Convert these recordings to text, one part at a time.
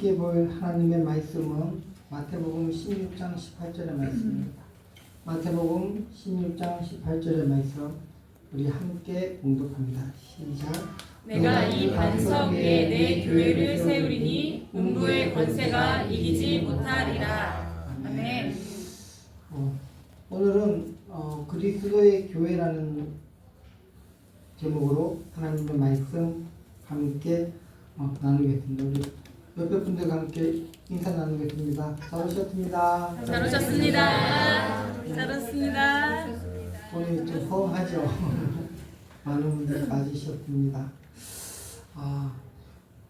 함께 볼 하나님의 말씀은 마태복음 16장 18절의 말씀입니다. 마태복음 16장 18절의 말씀 우리 함께 봉독합니다. 시작. 내가 이 반석 위에 내 교회를 세우리니 음부의 권세가 이기지 못하리라. 아멘. 오늘은 그리스도의 교회라는 제목으로 하나님의 말씀 함께 나누겠습니다. 우리 몇몇 분들과 함께 인사 나누겠습니다. 잘 오셨습니다. 잘 오셨습니다. 잘 오셨습니다. 오늘 좀 허하죠. 많은 분들이 맞으셨습니다.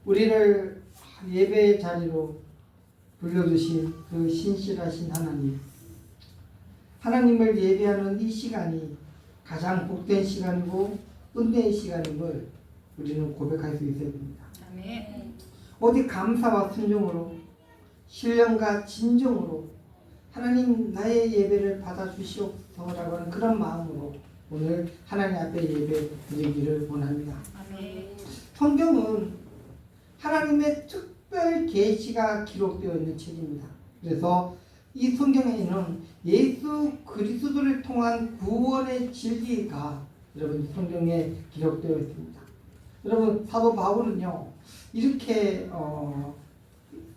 우리를 예배 자리로 불러주신 그 신실하신 하나님, 하나님을 예배하는 이 시간이 가장 복된 시간이고 은혜의 시간임을 우리는 고백할 수 있어야 됩니다. 아멘. 어디 감사와 순종으로 신령과 진정으로 하나님 나의 예배를 받아주시옵소서라고 하는 그런 마음으로 오늘 하나님 앞에 예배 드리기를 원합니다. 아멘. 성경은 하나님의 특별 계시가 기록되어 있는 책입니다. 그래서 이 성경에는 예수 그리스도를 통한 구원의 진리가 여러분 성경에 기록되어 있습니다. 여러분 사도 바울은요 이렇게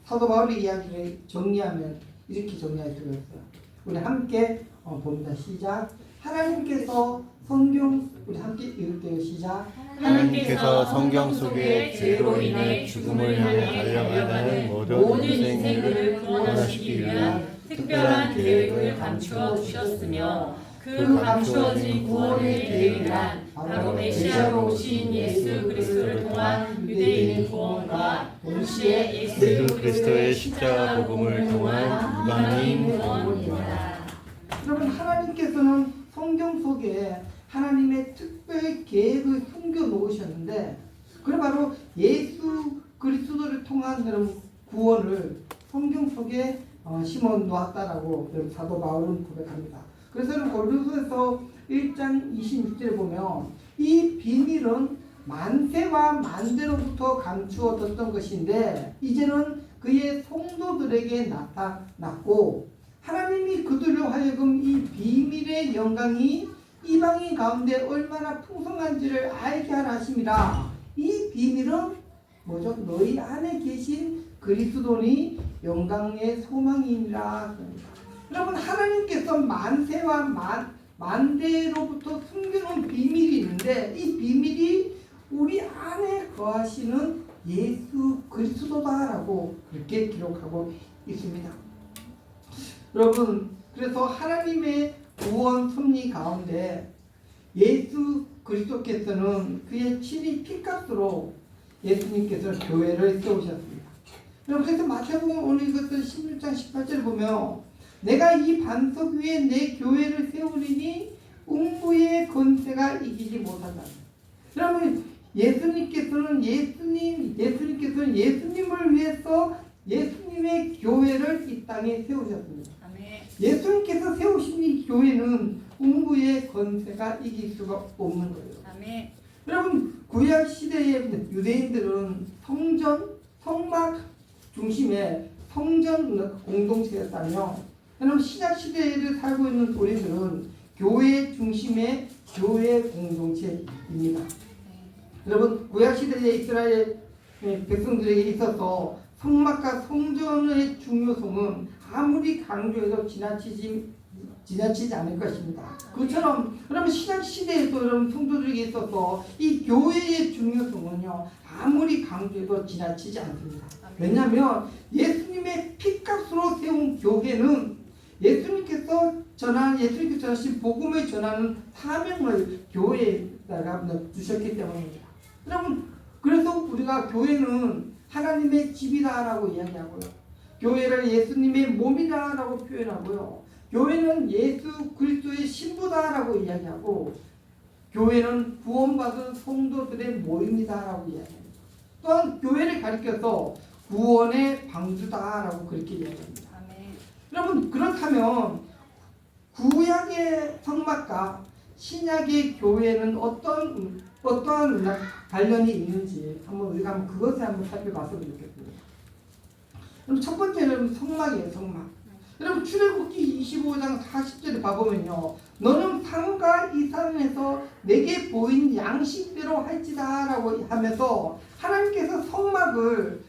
사도 바울의 이야기를 정리하면 이렇게 정리할 수가 있어요. 우리 함께 봅니다. 시작. 하나님께서 성경 우리 함께 읽을게요. 시작. 하나님께서 성경 속에 죄로 인해 죽음을 향해 달려가는 모든 인생들을 구원하시기 위한 특별한 계획을 감추어 주셨으며 그 감추어진 구원의 계획이란 바로 메시아로 오신 예수 그리스도를 통한 유대인의 구원과 동시에 예수 그리스도의 십자가 복음을 통한 유다인 구원입니다. 여러분 하나님께서는 성경 속에 하나님의 특별 계획을 숨겨 놓으셨는데 그래 바로 예수 그리스도를 통한 여러분 구원을 성경 속에 심어 놓았다라고 사도 바울은 고백합니다. 그래서 고린도서에서 1장 26절에 보면 이 비밀은 만세와 만대로부터 감추어졌던 것인데 이제는 그의 성도들에게 나타났고 하나님이 그들로 하여금 이 비밀의 영광이 이방인 가운데 얼마나 풍성한지를 알게 하라 하심이라. 이 비밀은 뭐죠? 너희 안에 계신 그리스도니 영광의 소망이니라. 여러분 하나님께서 만세와 만대로부터 숨겨놓은 비밀이 있는데 이 비밀이 우리 안에 거하시는 예수 그리스도다라고 그렇게 기록하고 있습니다. 여러분 그래서 하나님의 구원 섭리 가운데 예수 그리스도께서는 그의 친히 피값으로 예수님께서 교회를 세우셨습니다. 여러분 그래서 마태복음 오늘 이것을 16장 18절을 보면 내가 이 반석 위에 내 교회를 세우리니 음부의 권세가 이기지 못한다. 여러분 예수님께서는 예수님을 위해서 예수님의 교회를 이 땅에 세우셨습니다. 아멘. 예수님께서 세우신 이 교회는 음부의 권세가 이길 수가 없는 거예요. 아멘. 여러분 구약 시대의 유대인들은 성막 중심의 성전 공동체였다며 여러분 신약 시대를 살고 있는 우리들은 교회 중심의 교회 공동체입니다. 여러분 구약 시대의 이스라엘 백성들에게 있어서 성막과 성전의 중요성은 아무리 강조해도 지나치지 않을 것입니다. 그처럼 여러분 신약 시대에도 여러분 성도들에게 있어서 이 교회의 중요성은요 아무리 강조해도 지나치지 않습니다. 왜냐하면 예수님의 피값으로 세운 교회는 예수님께서 전하신 복음을 전하는 사명을 교회에다가 주셨기 때문입니다. 여러분 그래서 우리가 교회는 하나님의 집이다라고 이야기하고요. 교회를 예수님의 몸이다라고 표현하고요. 교회는 예수 그리스도의 신부다라고 이야기하고 교회는 구원받은 성도들의 모임이다라고 이야기합니다. 또한 교회를 가리켜서 구원의 방주다라고 그렇게 이야기합니다. 아멘. 여러분 그렇다면 구약의 성막과 신약의 교회는 어떠한 관련이 있는지 한번 우리가 그것을 한번 살펴봤으면 좋겠습니다. 그럼 첫 번째는 성막이에요. 성막. 여러분 출애굽기 25장 40절에 봐보면요. 너는 산과 이 산에서 내게 보인 양식대로 할지다 라고 하면서 하나님께서 성막을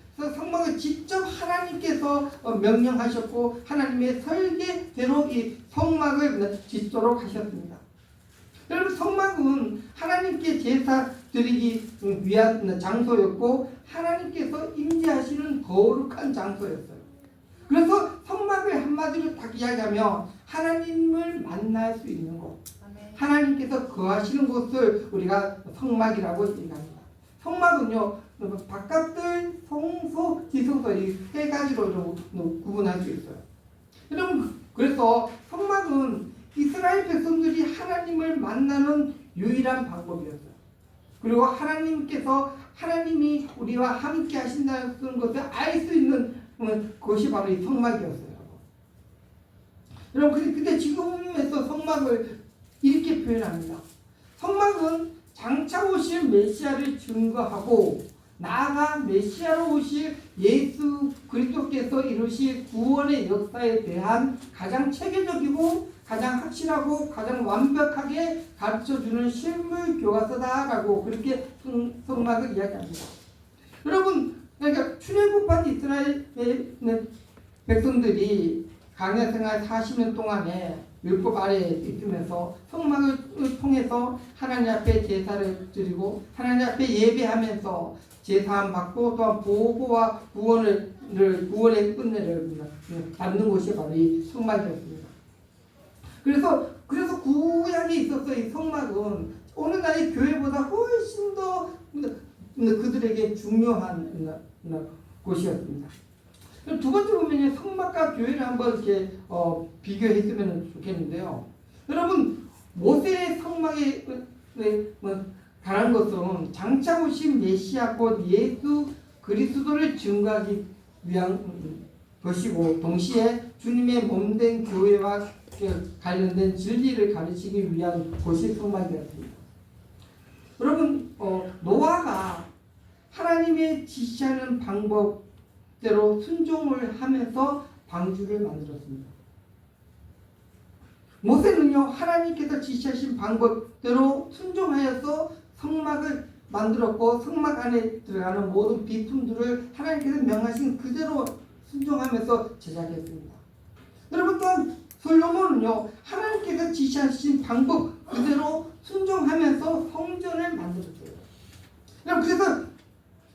직접 하나님께서 명령하셨고 하나님의 설계대로 이 성막을 짓도록 하셨습니다. 여러분 성막은 하나님께 제사 드리기 위한 장소였고 하나님께서 임재하시는 거룩한 장소였어요. 그래서 성막을 한마디로 딱 이야기하면 하나님을 만날 수 있는 곳, 하나님께서 거하시는 곳을 우리가 성막이라고 얘기합니다. 성막은요 바깥들, 성소, 지성소 이 세 가지로 구분할 수 있어요. 여러분 그래서 성막은 이스라엘 백성들이 하나님을 만나는 유일한 방법이었어요. 그리고 하나님이 우리와 함께 하신다는 것을 알 수 있는 것이 바로 이 성막이었어요. 여러분 근데 지금에서 성막을 이렇게 표현합니다. 성막은 장차 오실 메시아를 증거하고 나아가 메시아로 오실 예수 그리스도께서 이루실 구원의 역사에 대한 가장 체계적이고 가장 확실하고 가장 완벽하게 가르쳐주는 실물 교과서다라고 그렇게 성막을 이야기합니다. 여러분 그러니까 출애굽한 이스라엘 백성들이 광야 생활 40년 동안에 율법 아래에 있으면서 성막을 통해서 하나님 앞에 제사를 드리고 하나님 앞에 예배하면서 제사함 받고 또한 보호와 구원의 은혜를 받는 곳이 바로 이 성막이었습니다. 그래서 구약에 있어서 이 성막은 오늘날의 교회보다 훨씬 더 그들에게 중요한 곳이었습니다. 두 번째 보면 성막과 교회를 한번 이렇게 비교했으면 좋겠는데요. 여러분 모세의 성막에 관한 것은 장차 오신 메시아 곧 예수 그리스도를 증거하기 위한 것이고 동시에 주님의 몸된 교회와 관련된 진리를 가르치기 위한 곳이 성막이었습니다. 여러분 노아가 하나님의 지시하는 방법대로 순종을 하면서 방주를 만들었습니다. 모세는요 하나님께서 지시하신 방법대로 순종하여서 성막을 만들었고 성막 안에 들어가는 모든 비품들을 하나님께서 명하신 그대로 순종하면서 제작했습니다. 여러분 또한 솔로몬은요 하나님께서 지시하신 방법 그대로 순종하면서 성전을 만들었어요. 그래서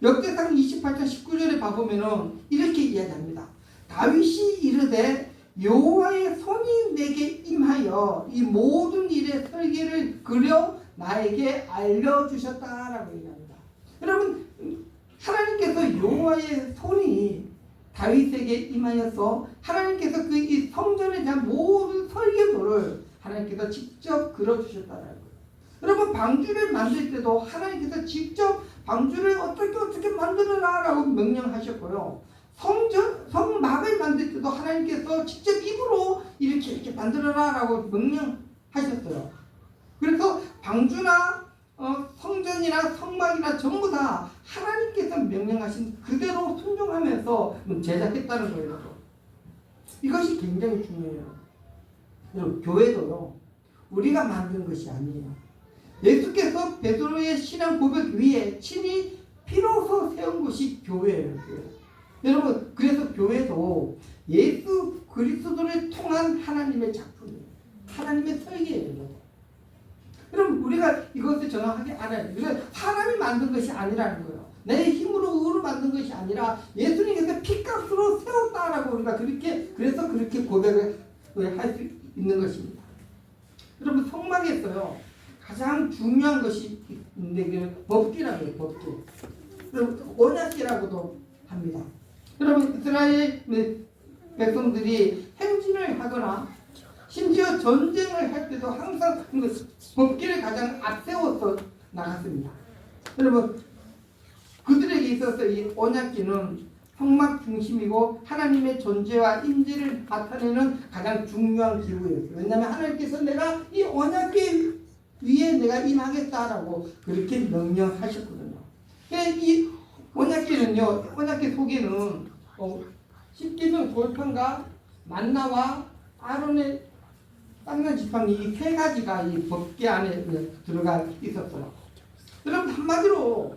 역대상 28장 19절에 봐보면은 이렇게 이야기합니다. 다윗이 이르되 여호와의 손이 내게 임하여 이 모든 일의 설계를 그려 나에게 알려주셨다라고 얘기합니다. 여러분 하나님께서 여호와의 손이 다윗에게 임하여서 하나님께서 그 이 성전에 대한 모든 설계도를 하나님께서 직접 그려주셨다라는 거예요. 여러분 방주를 만들 때도 하나님께서 직접 방주를 어떻게 만들어라라고 명령하셨고요. 성막을 만들 때도 하나님께서 직접 입으로 이렇게 만들어라라고 명령하셨어요. 그래서 방주나 성전이나 성막이나 전부 다 하나님께서 명령하신 그대로 순종하면서 제작했다는 거예요. 이것이 굉장히 중요해요. 여러분 교회도요 우리가 만든 것이 아니에요. 예수께서 베드로의 신앙 고백 위에 친히 피로서 세운 것이 교회예요. 여러분 그래서 교회도 예수 그리스도를 통한 하나님의 작품이에요. 하나님의 설계예요. 여러분 우리가 이것을 정확하게 알아야 돼요. 그래서 사람이 만든 것이 아니라는 거예요. 내 힘으로 의로 만든 것이 아니라 예수님께서 피값으로 세웠다라고 우리가 그래서 그렇게 고백을 할 수 있는 것입니다. 여러분 성막에서요 가장 중요한 것이 있는데 법궤라고 해요. 법궤. 여러분 언약궤라고도 합니다. 여러분 이스라엘 백성들이 행진을 하거나 심지어 전쟁을 할 때도 항상 법궤를 가장 앞세워서 나갔습니다. 여러분 그들에게 있어서 이 언약궤는 성막 중심이고 하나님의 존재와 임재를 나타내는 가장 중요한 기구였어요. 왜냐하면 하나님께서 내가 이 언약궤 위에 내가 임하겠다라고 그렇게 명령하셨거든요. 이 언약궤는요, 언약궤 속에는 십계명 돌판과 만나와 아론의 땅난 지팡이 이 세 가지가 이 법궤 안에 들어가 있었어요. 여러분 한마디로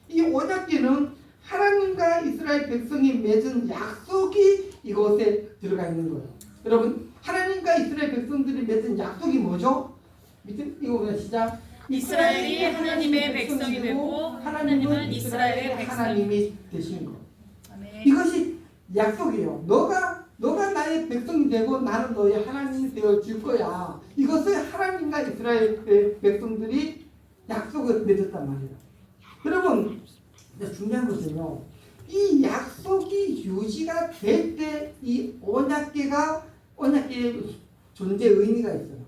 이 언약궤는 하나님과 이스라엘 백성이 맺은 약속이 이곳에 들어가 있는 거예요. 여러분 하나님과 이스라엘 백성들이 맺은 약속이 뭐죠? 밑에 이거 보면 시작. 이스라엘이 하나님의 백성이 되고 하나님은 이스라엘의 백성이 하나님이 되신 거. 아멘. 이것이 약속이에요. 너가 나의 백성이 되고 나는 너의 하나님이 되어 줄 거야. 이것을 하나님과 이스라엘 백성들이 약속을 맺었단 말이에요. 여러분, 중요한 것은요. 이 약속이 유지가 될 때 이 언약궤의 존재 의미가 있어요.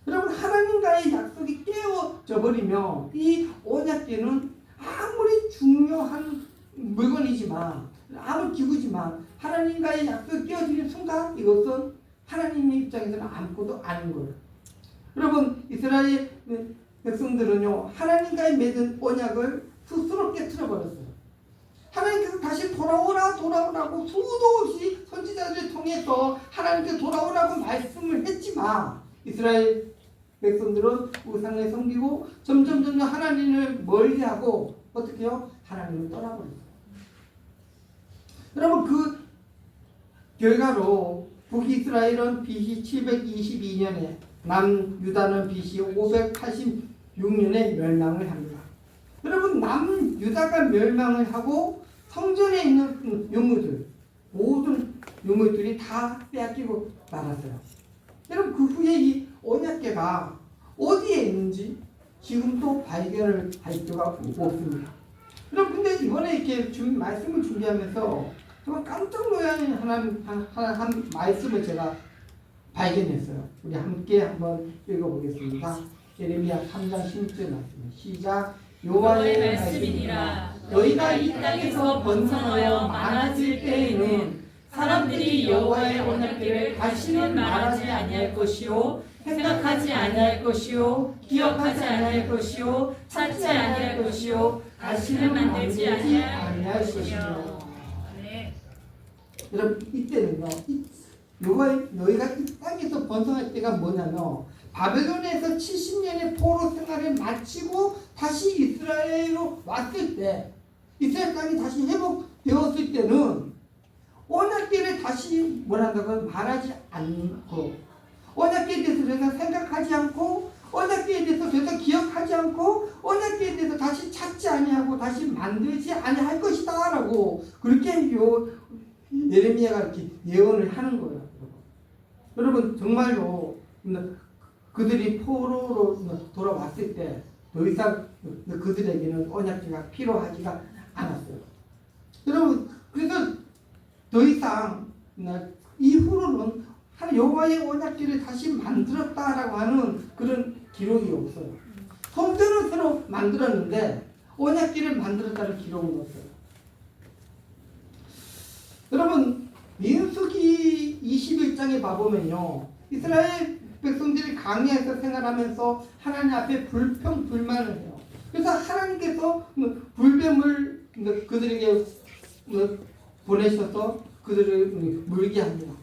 여러분, 하나님과의 약속이 깨어져 버리면 이 언약궤는 아무리 중요한 물건이지만 아무리 기구지만 하나님과의 약속이 깨어지는 순간 이것은 하나님의 입장에서는 아무것도 아닌 거예요. 여러분 이스라엘 백성들은요 하나님과의 맺은 언약을 스스로 깨트려버렸어요. 하나님께서 다시 돌아오라고 수도 없이 선지자들을 통해서 하나님께 돌아오라고 말씀을 했지만 이스라엘 백성들은 우상을 섬기고 점점 하나님을 멀리하고 어떻게 해요? 하나님을 떠나버렸어요. 여러분 그 결과로 북이스라엘은 BC 722년에 남유다는 BC 586년에 멸망을 합니다. 여러분 남유다가 멸망을 하고 성전에 있는 유물들 모든 유물들이 다 빼앗기고 말았어요. 여러분 그 후에 이 언약궤가 어디에 있는지 지금도 발견을 할 수가 없습니다. 여러분 근데 이번에 이렇게 말씀을 준비하면서 정말 깜짝 놀라는 한 말씀을 제가 발견했어요. 우리 함께 한번 읽어보겠습니다. 예레미야 3장 16절 말씀 시작. 여호와의 말씀이니라. 너희가 이 땅에서 번성하여 많아질 때에는 사람들이 여호와의 언약궤를 다시는 말하지 아니할 것이요 생각하지 아니할 것이요 기억하지 아니할 것이요 찾지 아니할 것이요 다시는 만들지 아니할 것이요. 여러분 이때는요 너희가 이 땅에서 번성할 때가 뭐냐면 바벨론에서 70년의 포로 생활을 마치고 다시 이스라엘로 왔을 때 이스라엘 땅이 다시 회복되었을 때는 언약궤를 다시 뭐란다고 말하지 않고 언약궤에 대해서 더 생각하지 않고 언약궤에 대해서 더 기억하지 않고 언약궤에 대해서 다시 찾지 아니하고 다시 만들지 아니할 것이다 라고 그렇게 예레미야가 이렇게 예언을 하는 거예요. 여러분 정말로 그들이 포로로 돌아왔을 때 더 이상 그들에게는 언약궤가 필요하지가 않았어요. 여러분 그래서 더 이상 이후로는 여호와의 언약궤를 다시 만들었다라고 하는 그런 기록이 없어요. 성전은 새로 만들었는데 언약궤를 만들었다는 기록은 없어요. 여러분 민수기 21장에 봐보면요 이스라엘 백성들이 광야에서 생활하면서 하나님 앞에 불평불만을 해요. 그래서 하나님께서 불뱀을 그들에게 보내셔서 그들을 물게 합니다.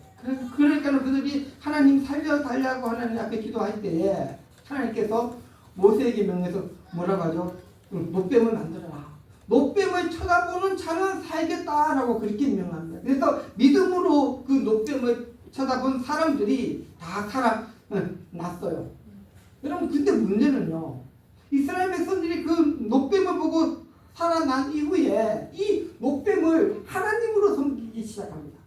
그러니까 그들이 하나님 살려달라고 하나님 앞에 기도할 때에 하나님께서 모세에게 명해서 뭐라고 하죠? 노뱀을 만들어라. 노뱀을 쳐다보는 자는 살겠다라고 그렇게 명합니다. 그래서 믿음으로 그 노뱀을 쳐다본 사람들이 다 살아났어요. 여러분 근데 문제는요. 이스라엘 백성들이 그 노뱀을 보고 살아난 이후에 이 노뱀을 하나님으로 섬기기 시작합니다.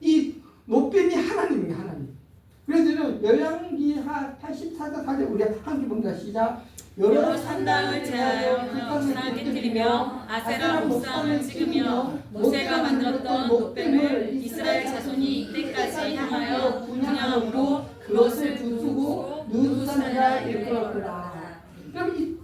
이 노뱀이 하나님이에요. 하나님. 그래서 열왕기 84장 4절 우리 함께 봅니다. 시작. 여러 산당을 제하여 불상을 깨뜨리며 아세라 목상을 찍으며 모세가 만들었던 노뱀을 이스라엘 자손이 이때까지 향하여 분향하고 그것을 부수고 누누산이라 일컬었더라. 그럼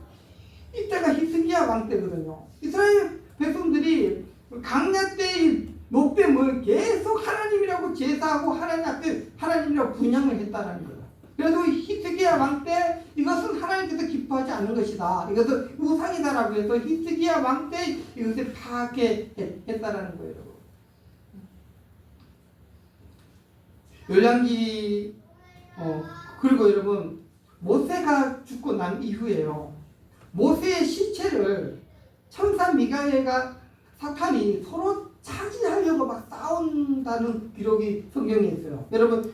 이때가 히스기야 왕 때거든요. 이스라엘 백성들이 강야 때 노뱀을 계속 하나님이라고 제사하고 하나님 앞에 하나님이라고 분향을 했다는 거예요. 그래도 히스기야 왕 때 이것은 하나님께서 기뻐하지 않는 것이다. 이것은 우상이다라고 해서 히스기야 왕 때 이것을 파괴했다라는 거예요. 열량기 그리고 여러분 모세가 죽고 난 이후에요. 모세의 시체를 천사 미가엘과 사탄이 서로 차지하려고 막 싸운다는 기록이 성경에 있어요. 여러분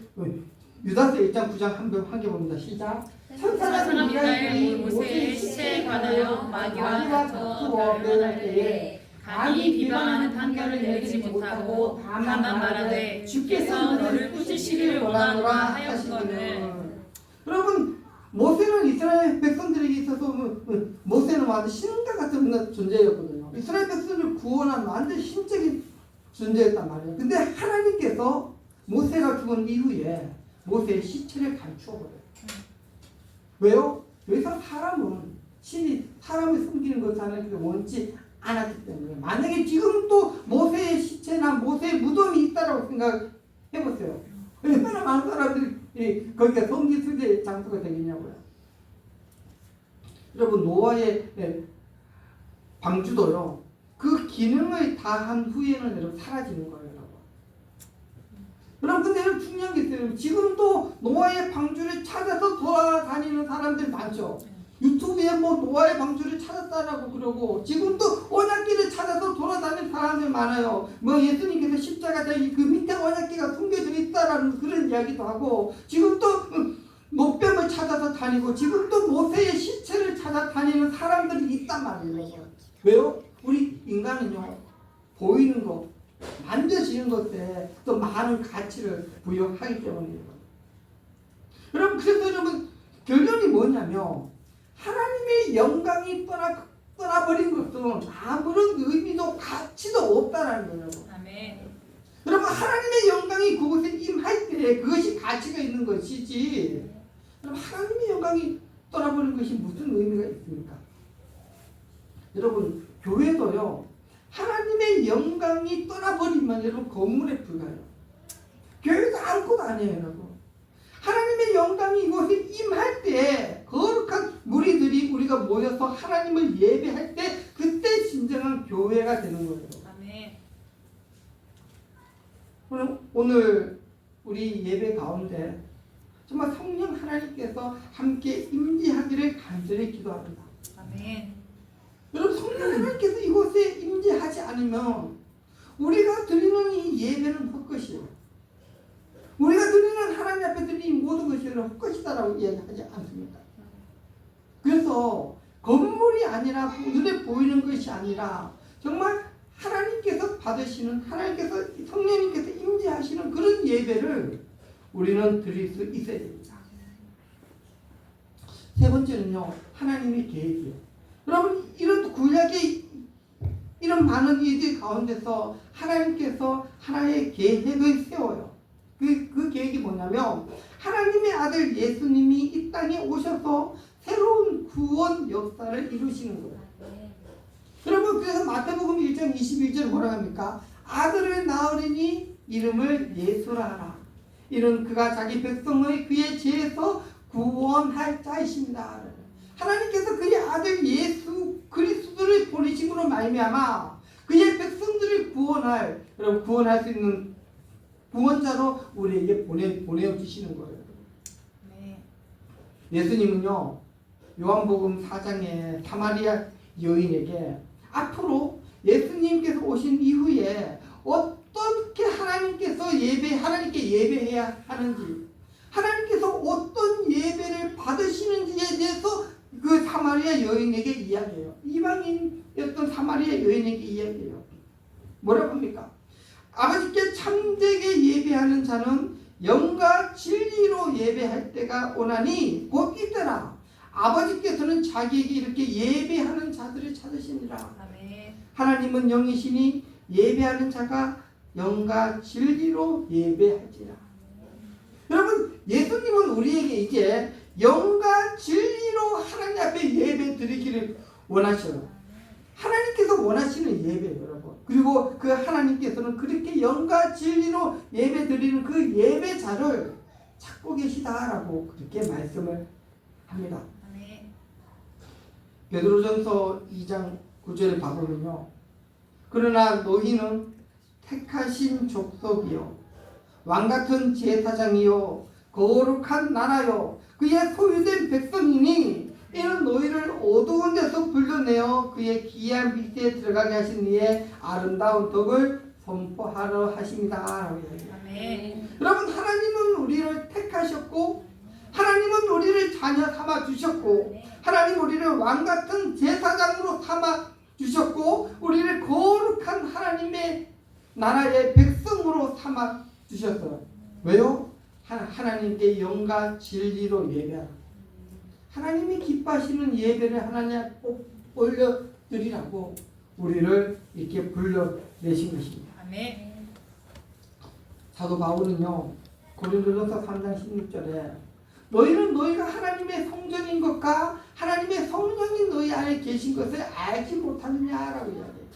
유다서 1장 9장 한번 함께 봅니다. 시작. 천사가 미가엘이 모세의 시체에 관하여 마귀와 다투어 변호할 때에 감히 비방하는 판결을 내리지 못하고 다만 말하되 주께서 너를 꾸짖으시기를 원하노라 하였거늘. 여러분 모세는 이스라엘 백성들에게 있어서 모세는 완전 신과 같은 존재였거든요. 이스라엘 백성들을 구원한 완전 신적인 존재였단 말이에요. 근데 하나님께서 모세가 죽은 이후에 모세의 시체를 감추어버려요. 왜요? 더 이상 신이 사람을 숨기는 것을 하나님께서 원치 않았기 때문에. 만약에 지금 또 모세의 시체나 모세의 무덤이 있다라고 생각해보세요. 얼마나 많은 사람들이 거기가 성지순례 장소가 되겠냐고요. 여러분 노아의 방주도요. 그 기능을 다한 후에는 여러분 사라지는 거예요. 여러분 근데 여러분 중요한 게 있어요. 지금도 노아의 방주를 찾아서 돌아다니는 사람들 많죠. 유튜브에 뭐 노아의 방주를 찾았다라고 그러고 지금도 언약궤를 찾아서 돌아다니는 사람들 많아요. 뭐 예수님께서 십자가에 그 밑에 언약궤가 숨겨져 있다라는 그런 이야기도 하고 지금도 노뱀을 찾아서 다니고 지금도 모세의 시체를 찾아다니는 사람들이 있단 말이에요. 왜요? 우리 인간은요 보이는 것 만져지는 것에 또 많은 가치를 부여하기 때문이에요. 여러분 그래서 여러분 결론이 뭐냐면 하나님의 영광이 떠나버린 것은 아무런 의미도 가치도 없다라는 거예요. 아멘. 여러분 하나님의 영광이 그곳에 임할 때 그것이 가치가 있는 것이지 여러분 하나님의 영광이 떠나버린 것이 무슨 의미가 있습니까? 여러분 교회도요 하나님의 영광이 떠나버리면 여러분 건물에 불과해요. 교회도 아무것도 아니에요. 여러분 하나님의 영광이 이곳에 임할 때 거룩한 무리들이 우리가 모여서 하나님을 예배할 때 그때 진정한 교회가 되는 거예요. 아멘. 오늘 우리 예배 가운데 정말 성령 하나님께서 함께 임재하기를 간절히 기도합니다. 아멘. 여러분 성령 하나님께서 이곳에 임재하지 않으면 우리가 드리는 이 예배는 헛것이에요. 우리가 드리는 하나님 앞에 드리는 이 모든 것이 헛것이다라고 이야기하지 않습니까? 그래서 건물이 아니라 눈에 보이는 것이 아니라 정말 하나님께서 받으시는 하나님께서 성령님께서 임재하시는 그런 예배를 우리는 드릴 수 있어야 됩니다. 세 번째는요 하나님의 계획이에요. 여러분 이런 구약의 이런 많은 일들 가운데서 하나님께서 하나의 계획을 세워요. 그 계획이 뭐냐면 하나님의 아들 예수님이 이 땅에 오셔서 새로운 구원 역사를 이루시는 거예요. 여러분 그래서 마태복음 1장 21절 뭐라 합니까? 아들을 낳으리니 이름을 예수라 하라. 이는 그가 자기 백성의 그의 죄에서 구원할 자이십니다. 하나님께서 그의 아들 예수 그리스도를 보내심으로 말미암아 그의 백성들을 구원할 수 있는 구원자로 우리에게 보내주시는 거예요. 네. 예수님은요 요한복음 4장에 사마리아 여인에게 앞으로 예수님께서 오신 이후에 어떻게 하나님께 예배해야 하는지 하나님께서 어떤 예배를 받으시는지에 대해서 그 사마리아 여인에게 이야기해요. 이방인이었던 사마리아 여인에게 이야기해요. 뭐라고 합니까? 아버지께 참되게 예배하는 자는 영과 진리로 예배할 때가 오나니 곧 이때라. 아버지께서는 자기에게 이렇게 예배하는 자들을 찾으시니라. 아멘. 하나님은 영이시니 예배하는 자가 영과 진리로 예배할지라. 여러분 예수님은 우리에게 이제 영과 진리로 하나님 앞에 예배 드리기를 원하셔요. 하나님께서 원하시는 예배예요, 여러분. 그리고 그 하나님께서는 그렇게 영과 진리로 예배 드리는 그 예배자를 찾고 계시다라고 그렇게 말씀을 합니다. 아멘. 베드로전서 2장 9절을 봐보면요. 그러나 너희는 택하신 족속이요 왕같은 제사장이요 거룩한 나라요 그의 소유된 백성이니 이는 너희를 어두운 데서 불러내어 그의 기이한 빛에 들어가게 하신 이의 아름다운 덕을 선포하러 하십니다. 아멘. 여러분, 하나님은 우리를 택하셨고 하나님은 우리를 자녀 삼아 주셨고 하나님 우리를 왕같은 제사장으로 삼아 주셨고 우리를 거룩한 하나님의 나라의 백성으로 삼아 주셨어요. 왜요? 하나님께 영과 진리로 예배하라. 하나님이 기뻐하시는 예배를 하나님 앞에 올려드리라고 우리를 이렇게 불러내신 것입니다. 아멘. 사도 바울은요 고린도전서 3장 16절에 너희는 너희가 하나님의 성전인 것과 하나님의 성령이 너희 안에 계신 것을 알지 못하느냐라고 이야기해요.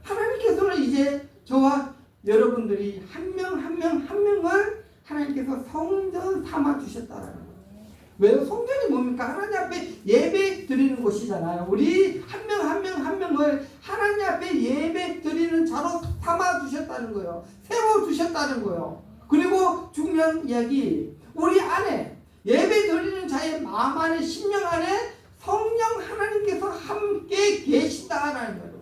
하나님께서는 이제 저와 여러분들이 한 명 한 명을 하나님께서 성전 삼아 주셨다라는 거예요. 왜요? 성전이 뭡니까? 하나님 앞에 예배 드리는 곳이잖아요. 우리 한 명 한 명을 하나님 앞에 예배 드리는 자로 삼아 주셨다는 거예요. 세워 주셨다는 거예요. 그리고 중요한 이야기, 우리 안에 예배 드리는 자의 마음 안에 심령 안에 성령 하나님께서 함께 계시다라는 거예요.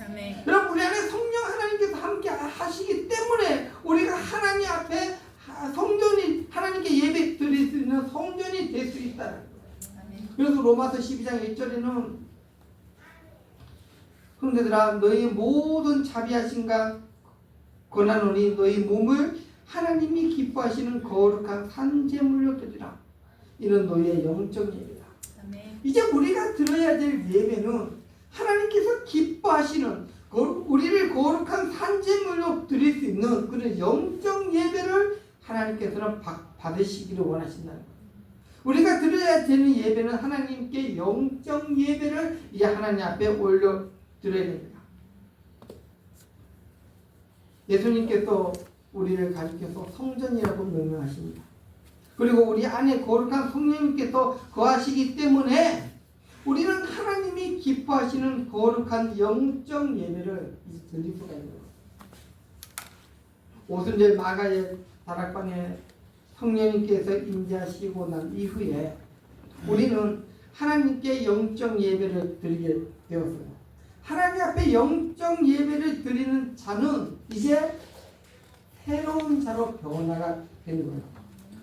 아멘. 여러분, 우리 안에 성령 하나님께서 함께 하시기 때문에 우리가 하나님 앞에 성전이 하나님께 예배 드릴 수 있는 성전이 될 수 있다는 거예요. 아멘. 그래서 로마서 12장 1절에는 형제들아 너희 모든 자비하심과 권하노니 너희 몸을 하나님이 기뻐하시는 거룩한 산제물로 드리라. 이는 너희의 영적 예배다. 아멘. 이제 우리가 드려야 될 예배는 하나님께서 기뻐하시는 우리를 거룩한 산제물로 드릴 수 있는 그런 영적 예배를 하나님께서는 받으시기를 원하신다는 거예요. 우리가 드려야 되는 예배는 하나님께 영적 예배를 이제 하나님 앞에 올려 드려야 됩니다. 예수님께서 우리를 가리켜서 성전이라고 명명하십니다. 그리고 우리 안에 거룩한 성령님께서 거하시기 때문에 우리는 하나님이 기뻐하시는 거룩한 영적 예배를 드릴 수가 있는 거예요. 오순절 마가의 다락방에 성령님께서 임재하시고 난 이후에 우리는 하나님께 영적 예배를 드리게 되었어요. 하나님 앞에 영적 예배를 드리는 자는 이제 새로운 자로 변화가 되는 거예요.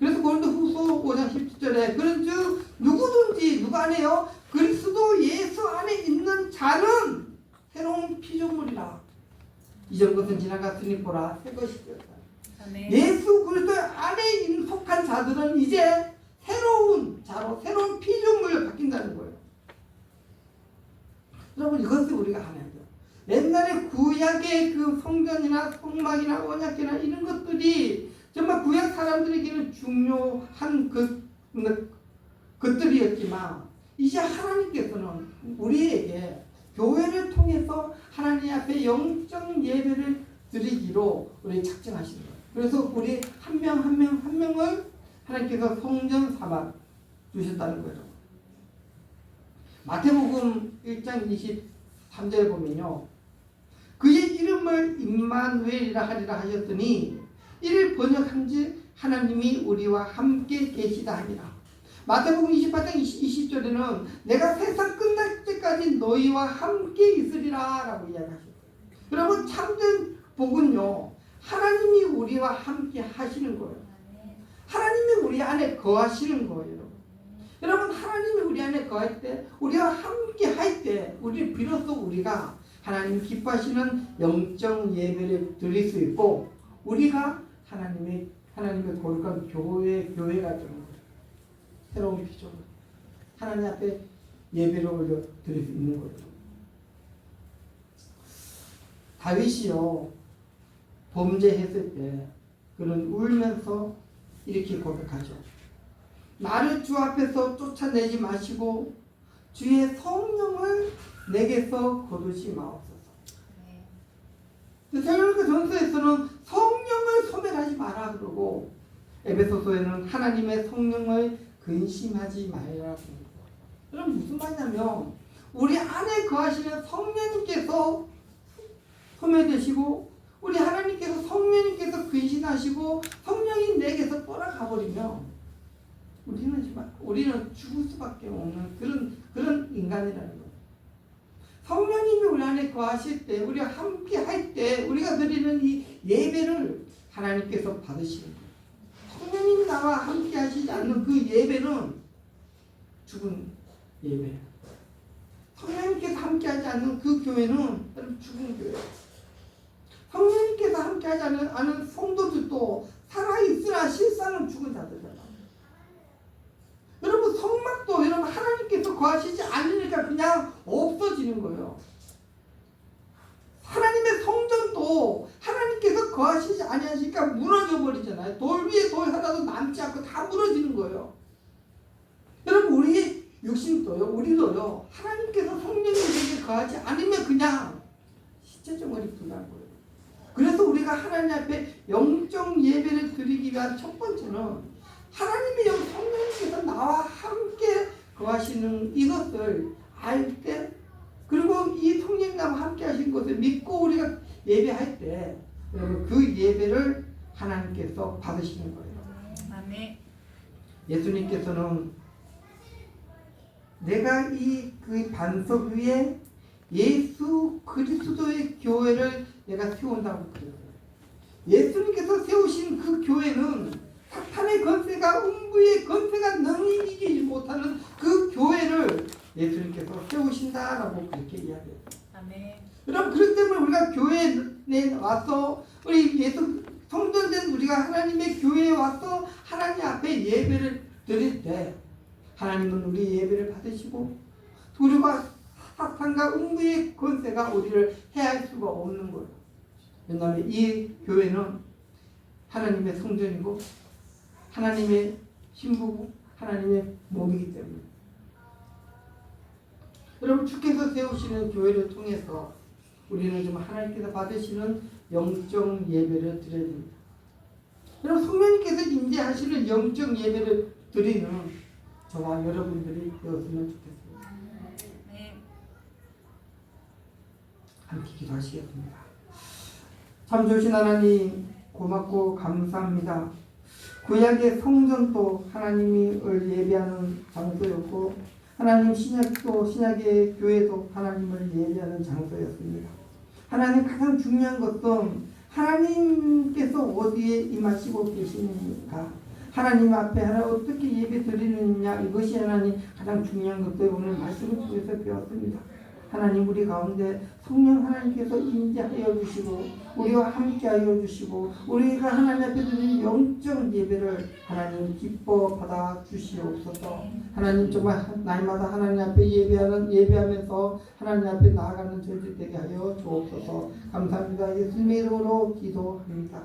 그래서 고린도후서 5장 17절에 그런즉 누구든지 누가 안에요? 그리스도 예수 안에 있는 자는 새로운 피조물이라. 이전 것은 지나갔으니 보라 새 것이 되었다. 아멘. 예수 그리스도 안에 속한 자들은 이제 새로운 자로 새로운 피조물로 바뀐다는 거예요. 여러분, 이것을 우리가 알아야 돼요. 옛날에 구약의 그 성전이나 성막이나 언약궤나 이런 것들이 정말 구약 사람들에게는 중요한 것들이었지만 이제 하나님께서는 우리에게 교회를 통해서 하나님 앞에 영적 예배를 드리기로 우리 작정하시는 거예요. 그래서 우리 한 명을 하나님께서 성전 삼아 주셨다는 거예요. 마태복음 1장 23절에 보면요, 그의 이름을 임마누엘이라 하리라 하셨더니 이를 번역한즉 하나님이 우리와 함께 계시다 하니라. 마태복음 28장 20절에는 내가 세상 끝날 때까지 너희와 함께 있으리라 라고 이야기하셨어요. 여러분, 참된 복은요, 하나님이 우리와 함께 하시는 거예요. 하나님이 우리 안에 거하시는 거예요. 여러분, 하나님이 우리 안에 거할 때, 우리와 함께 할 때, 비로소 우리가 하나님 기뻐하시는 영적 예배를 드릴 수 있고, 우리가 하나님의 거룩한 교회가 되는 거예요. 새로운 피조물. 하나님 앞에 예배를 올려 드릴 수 있는 거예요. 다윗이요, 범죄했을 때, 그는 울면서 이렇게 고백하죠. 나를 주 앞에서 쫓아내지 마시고 주의 성령을 내게서 거두지 마옵소서. 데살로니가 전서에서는 성령을 소멸하지 마라 그러고 에베소서에는 하나님의 성령을 근심하지 말라고 합니다. 그럼 무슨 말이냐면 우리 안에 거하시는 성령님께서 소멸되시고 우리 하나님께서 성령님께서 그 하시고 성령이 내게서 떠나가 버리면 우리는 죽을 수밖에 없는 그런 인간이라는 거예요. 성령님이 우리 안에 거하실 때, 우리가 함께 할 때, 우리가 드리는 이 예배를 하나님께서 받으시는 거예요. 성령님이 나와 함께 하시지 않는 그 예배는 죽은 예배예요. 성령님께서 함께 하지 않는 그 교회는 여러분 죽은 교회예요. 성령님께서 함께 하지 않은 성도들도 살아있으나 실상은 죽은 자들이잖아요. 여러분 성막도 여러분 하나님께서 거하시지 않으니까 그냥 없어지는 거예요. 하나님의 성전도 하나님께서 거하시지 아니하시니까 무너져 버리잖아요. 돌 위에 돌 하나도 남지 않고 다 무너지는 거예요. 여러분 우리 육신도요, 우리도요, 하나님께서 성령님에게 거하지 않으면 그냥 시체정원이 불난 거예요. 그래서 우리가 하나님 앞에 영적 예배를 드리기 위한 첫 번째는 하나님의 영 성령님께서 나와 함께 거하시는 이것을 알 때, 그리고 이 성령 나와 함께 하신 것을 믿고 우리가 예배할 때 여러분 그 예배를 하나님께서 받으시는 거예요. 아멘. 예수님께서는 내가 그 반석 위에 예수 그리스도의 교회를 내가 세운다고 그랬어요. 예수님께서 세우신 그 교회는 사탄의 권세가 음부의 권세가 능히 이기지 못하는 그 교회를 예수님께서 세우신다라고 그렇게 이야기해요. 아멘. 여러분 그렇기 때문에 우리가 교회에 와서 우리 예수 성전된 우리가 하나님의 교회에 와서 하나님 앞에 예배를 드릴 때 하나님은 우리 예배를 받으시고 우리가 사탄과 음부의 권세가 우리를 해할 수가 없는 거예요. 왜냐하면 이 교회는 하나님의 성전이고 하나님의 신부고 하나님의 몸이기 때문에 여러분 주께서 세우시는 교회를 통해서 우리는 좀 하나님께서 받으시는 영적 예배를 드려야 됩니다. 여러분 성령님께서 임재하시는 영적 예배를 드리는 저와 여러분들이 되었으면 좋겠습니다. 네. 함께 기도하시겠습니다. 참 좋으신 하나님 고맙고 감사합니다. 구약의 성전도 하나님을 예배하는 장소였고 하나님 신약의 교회도 하나님을 예배하는 장소였습니다. 하나님 가장 중요한 것은 하나님께서 어디에 임하시고 계시는가, 하나님 앞에 어떻게 예배 드리느냐, 이것이 하나님 가장 중요한 것을 오늘 말씀을 통해서 배웠습니다. 하나님 우리 가운데 성령 하나님께서 임재하여 주시고 우리와 함께하여 주시고 우리가 하나님 앞에 드리는 영적 예배를 하나님 기뻐 받아 주시옵소서. 하나님 정말 날마다 하나님 앞에 예배하면서 하나님 앞에 나아가는 저희들 되게 하여 주옵소서. 감사합니다. 예수님의 이름으로 기도합니다.